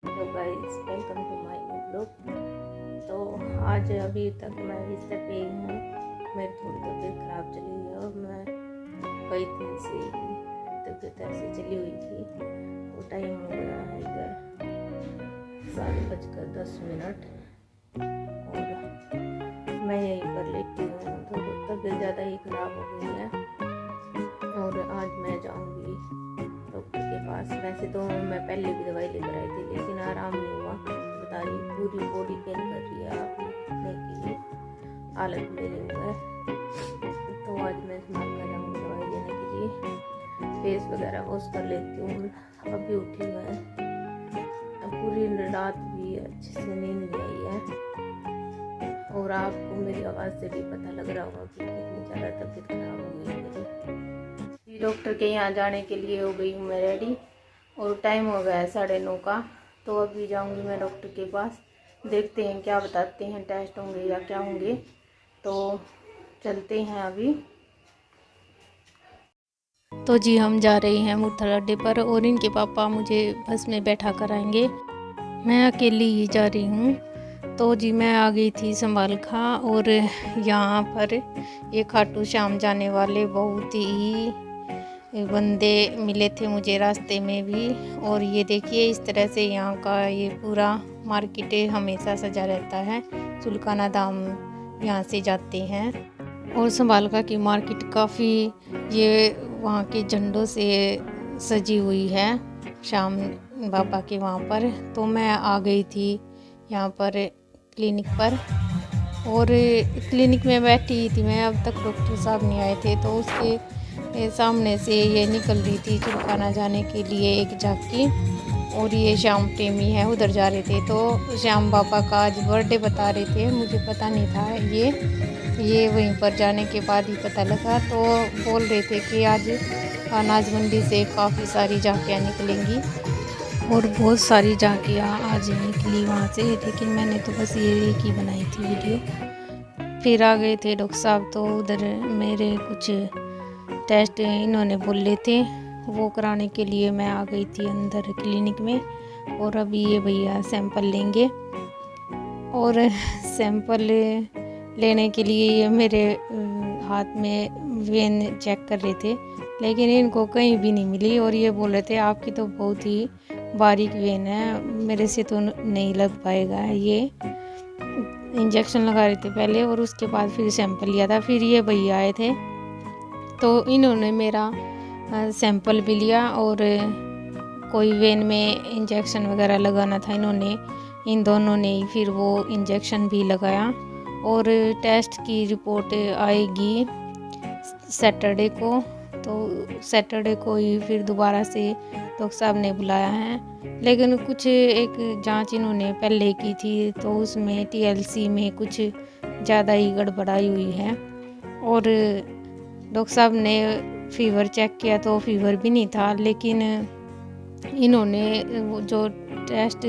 Hello guys, welcome to my new blog. तो आज अभी तक मैं बिस्तर पे ही हूँ। मेरी थोड़ी तबीयत ख़राब चली है और मैं कई दिन से तबीयत ऐसे चली हुई थी। तो टाइम हो गया है इधर 7:10 और मैं यहीं पर लेटी हूँ। तो तबीयत ज़्यादा ही ख़राब हो गई है और आज मैं जाऊँगी डॉक्टर के पास। वैसे तो मैं पहले भी दवाई लेकर आई थी लेकिन आराम नहीं हुआ। बता रही पूरी बॉडी पेन कर रही है, अपने की हालत मेरी है। तो आज मैं संभाल कर जाऊँगी दवाई लेने के लिए। फेस वगैरह वॉश कर लेती हूँ। अभी उठी मैं, पूरी रात भी अच्छे से नींद नहीं आई है और आपको मेरी आवाज़ से भी पता लग रहा होगा कि कितनी ज़्यादा तबीयत खराब हो गई है मेरी। डॉक्टर के यहाँ जाने के लिए हो गई हूँ मैं रेडी और टाइम हो गया है 9:30 का। तो अभी जाऊँगी मैं डॉक्टर के पास, देखते हैं क्या बताते हैं, टेस्ट होंगे या क्या होंगे। तो चलते हैं अभी। तो जी हम जा रहे हैं मुरथल अड्डे पर और इनके पापा मुझे बस में बैठा कर आएंगे। मैं अकेली ही जा रही हूँ। तो जी मैं आ गई थी संभाल खा और यहाँ पर ये खाटू श्याम जाने वाले बहुत ही बंदे मिले थे मुझे रास्ते में भी। और ये देखिए इस तरह से यहाँ का ये पूरा मार्केट हमेशा सजा रहता है। सुल्काना धाम यहाँ से जाते हैं और संभालका की मार्केट काफ़ी ये वहाँ के झंडों से सजी हुई है श्याम बाबा के वहाँ पर। तो मैं आ गई थी यहाँ पर क्लिनिक पर और क्लिनिक में बैठी थी मैं। अब तक डॉक्टर साहब नहीं आए थे तो उसके सामने से ये निकल रही थी सुल्काना जाने के लिए एक झांकी। और ये श्याम प्रेमी है उधर जा रहे थे। तो श्याम बाबा का आज बर्थडे बता रहे थे, मुझे पता नहीं था ये वहीं पर जाने के बाद ही पता लगा। तो बोल रहे थे कि आज अनाज मंडी से काफ़ी सारी झांकियाँ निकलेंगी और बहुत सारी झांकियाँ आज निकली वहाँ से। लेकिन मैंने तो बस ये एक ही बनाई थी वीडियो। फिर आ गए थे डॉक्टर साहब, तो उधर मेरे कुछ टेस्ट इन्होंने बोले थे वो कराने के लिए मैं आ गई थी अंदर क्लिनिक में। और अभी ये भैया सैंपल लेंगे और सैंपल लेने के लिए ये मेरे हाथ में वेन चेक कर रहे थे लेकिन इनको कहीं भी नहीं मिली। और ये बोल रहे थे आपकी तो बहुत ही बारीक वेन है, मेरे से तो नहीं लग पाएगा। ये इंजेक्शन लगा रहे थे पहले और उसके बाद फिर सैंपल लिया था। फिर ये भैया आए थे तो इन्होंने मेरा सैंपल भी लिया और कोई वेन में इंजेक्शन वगैरह लगाना था, इन्होंने इन दोनों ने ही फिर वो इंजेक्शन भी लगाया। और टेस्ट की रिपोर्ट आएगी सैटरडे को। तो सैटरडे को ही फिर दोबारा से डॉक्टर साहब ने बुलाया है। लेकिन कुछ एक जांच इन्होंने पहले की थी तो उसमें TLC में कुछ ज़्यादा ही गड़बड़ाई हुई है। और डॉक्टर साहब ने फीवर चेक किया तो फीवर भी नहीं था। लेकिन इन्होंने जो टेस्ट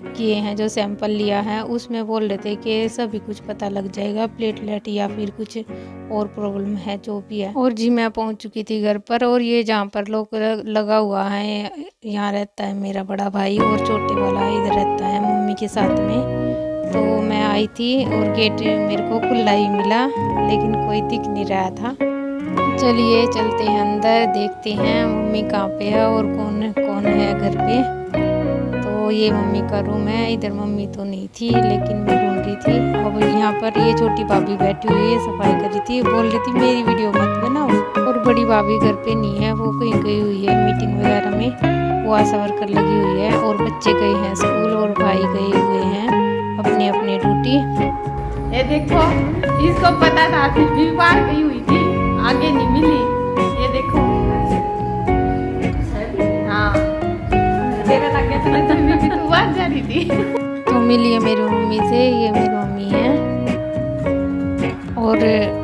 किए हैं, जो सैंपल लिया है, उसमें बोल रहे थे कि सभी कुछ पता लग जाएगा, प्लेटलेट या फिर कुछ और प्रॉब्लम है जो भी है। और जी मैं पहुंच चुकी थी घर पर और ये जहाँ पर लोग लगा हुआ है यहाँ रहता है मेरा बड़ा भाई और छोटे वाला इधर रहता है मम्मी के साथ में। तो मैं आई थी और गेट मेरे को खुला ही मिला लेकिन कोई दिख नहीं रहा था। चलिए चलते हैं अंदर, देखते हैं मम्मी कहाँ पे है और कौन कौन है घर पे। तो ये मम्मी का रूम है, इधर मम्मी तो नहीं थी लेकिन मैं ढूंढ रही थी। अब यहाँ पर ये छोटी भाभी बैठी हुई है, सफाई कर रही थी, बोल रही थी मेरी वीडियो मत बनाओ। और बड़ी भाभी घर पे नहीं है, वो कहीं गई हुई है मीटिंग वगैरह में, वो आशा वर्कर लगी हुई है। और बच्चे गए हैं स्कूल और भाई गए हुए हैं अपनी अपनी ड्यूटी। ये देखो, इसको पता था फिर भी बाहर गई हुई थी, आगे नहीं मिली। ये देखो, हाँ तेरा लग गया था भी तू बाहर जा रही थी। तो मिली है मेरी मम्मी से, ये मेरी मम्मी है। और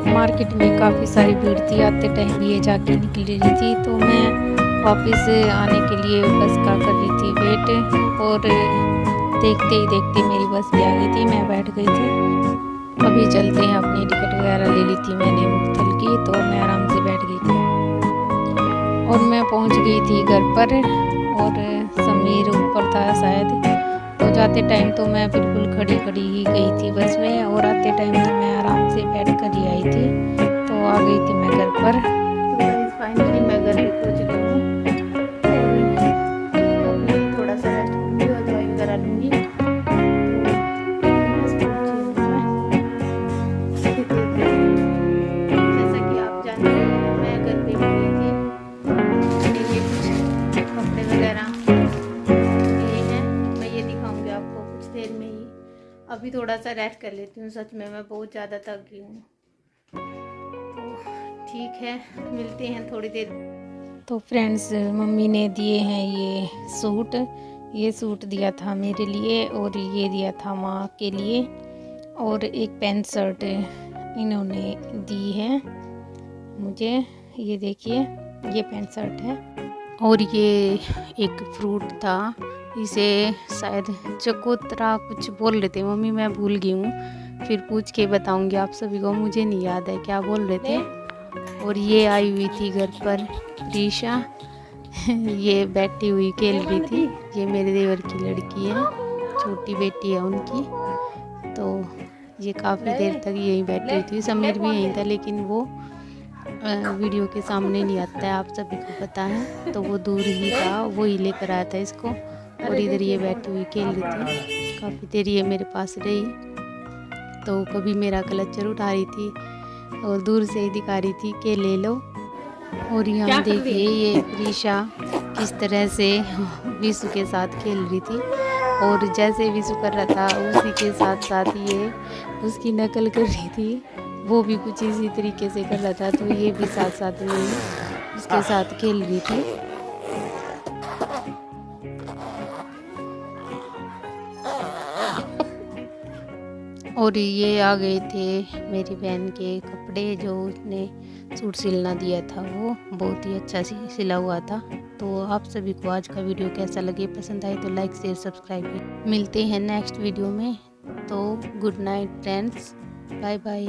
मार्केट में काफ़ी सारी भीड़ थी, आते टाइम भी ये जाके निकल रही थी। तो मैं वापस आने के लिए बस का कर रही थी वेट और देखते ही देखते मेरी बस भी आ गई थी, मैं बैठ गई थी। अभी चलते हैं, अपनी टिकट वगैरह ले ली थी मैंने मुरथल की, तो मैं आराम से बैठ गई थी और मैं पहुंच गई थी घर पर। और समीर ऊपर था शायद, जाते टाइम तो मैं बिल्कुल खड़ी खड़ी ही गई थी बस में, और आते टाइम तो मैं आराम से बैठ कर ही आई थी। तो आ गई थी मैं घर पर। तो फाइनली मैं घर पे पहुंच गई हूँ और अभी थोड़ा सा रेस्ट करूँगी और दवाई वगैरह लूँगी। जैसा कि आप जानते हैं मैं घर पे भी गई थी, मेरे कुछ कपड़े वगैरह ये हैं, मैं ये दिखाऊंगी आपको कुछ देर में ही। अभी थोड़ा सा रेस्ट कर लेती हूँ, सच में मैं बहुत ज़्यादा थक गई हूँ। तो ठीक है, मिलते हैं थोड़ी देर। तो फ्रेंड्स, मम्मी ने दिए हैं ये सूट। ये सूट दिया था मेरे लिए और ये दिया था माँ के लिए, और एक पैंट शर्ट इन्होंने दी है मुझे। ये देखिए, ये पैंट शर्ट है। और ये एक फ्रूट था, इसे शायद चकोतरा कुछ बोल रहे थे मम्मी, मैं भूल गई हूँ, फिर पूछ के बताऊंगी आप सभी को, मुझे नहीं याद है क्या बोल रहे थे। और ये आई हुई थी घर पर प्रीशा, ये बैठी हुई खेल रही थी। ये मेरे देवर की लड़की है, छोटी बेटी है उनकी। तो ये काफ़ी देर तक यहीं बैठी हुई थी। समीर भी यहीं था, लेकिन वो वीडियो के सामने नहीं आता है, आप सभी को पता है। तो वो दूर ही था, वो ही लेकर आया था इसको। और इधर ये बैठी हुई खेल रही थी, काफ़ी देर ये मेरे पास रही। तो कभी मेरा क्लचर उठा रही थी और दूर से ही दिखा रही थी कि ले लो। और यहाँ देखिए ये प्रीशा किस तरह से विशु के साथ खेल रही थी, और जैसे विशु कर रहा था उसी के साथ साथ ये उसकी नकल कर रही थी। वो भी कुछ इसी तरीके से कर रहा था, तो ये भी साथ साथ में उसके साथ खेल रही थी। और ये आ गए थे मेरी बहन के कपड़े, जो उसने सूट सिलना दिया था, वो बहुत ही अच्छा सिला हुआ था। तो आप सभी को आज का वीडियो कैसा लगे, पसंद आए तो लाइक शेयर सब्सक्राइब। मिलते हैं नेक्स्ट वीडियो में। तो good night friends, bye bye.